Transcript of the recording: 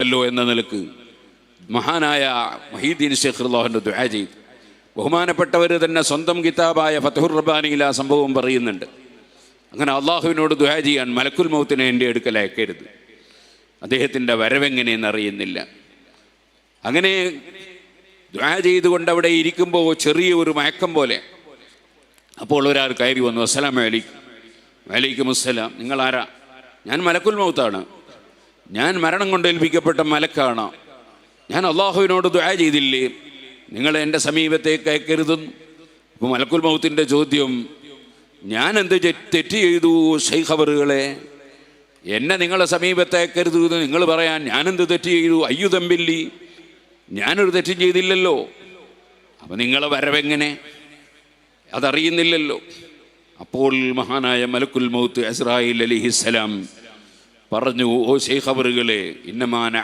ഉണ്ടല്ലോ എന്ന നിലക്ക് മഹാനായ മുഹീദ്ദീൻ ശൈഖ് റളിയല്ലാഹു ദുആ ചെയ്തു. ബഹുമാനപ്പെട്ടവർ തന്നെ സ്വന്തം കിതാബായ ഫത്ഹുർ റബ്ബാനിയിൽ ആ സംഭവം പറയുന്നുണ്ട്. അങ്ങനെ അള്ളാഹുവിനോട് ദുആ ചെയ്യാൻ മലക്കുൽ മൗത്തിനെ എൻ്റെ അടുക്കൽ അയക്കരുത്, അദ്ദേഹത്തിൻ്റെ വരവെങ്ങനെയെന്ന് അറിയുന്നില്ല. അങ്ങനെ ദുആ ചെയ്തുകൊണ്ട് അവിടെ ഇരിക്കുമ്പോൾ ചെറിയ ഒരു മയക്കം പോലെ. അപ്പോൾ ഒരാൾ കയറി വന്നു. അസ്സലാമു അലൈക്കും. വലൈക്കും അസ്സലാം. നിങ്ങളാരാ? ഞാൻ മലക്കുൽ മൗത്താണ്, ഞാൻ മരണം കൊണ്ട് ഏൽപ്പിക്കപ്പെട്ട മലക്കാണ്. ഞാൻ അള്ളാഹുവിനോട് ദുആ ചെയ്തില്ലേ, നിങ്ങൾ എൻ്റെ സമീപത്തേക്ക് അയക്കരുതെന്ന്. അപ്പോൾ മലക്കുൽ മൗത്തിൻ്റെ ചോദ്യം, ഞാൻ എന്ത് തെറ്റ് ചെയ്തു ശൈഖ് അവറുകളെ? എന്നെ നിങ്ങളെ സമീപത്ത് അയക്കരുത് എന്ന് നിങ്ങൾ പറയാൻ ഞാനെന്ത് തെറ്റ് ചെയ്തു? അയ്യുതമ്പില്ലി, ഞാനൊരു തെറ്റും ചെയ്തില്ലല്ലോ. അപ്പം നിങ്ങളെ വരവെങ്ങനെ അതറിയുന്നില്ലല്ലോ. അപ്പോൾ മഹാനായ മലക്കുൽ മൗത്ത് അസ്രായീൽ അലൈഹിസ്സലാം പറഞ്ഞു, ഓ ശൈഖ് അവറുകളെ, ഇന്നമാന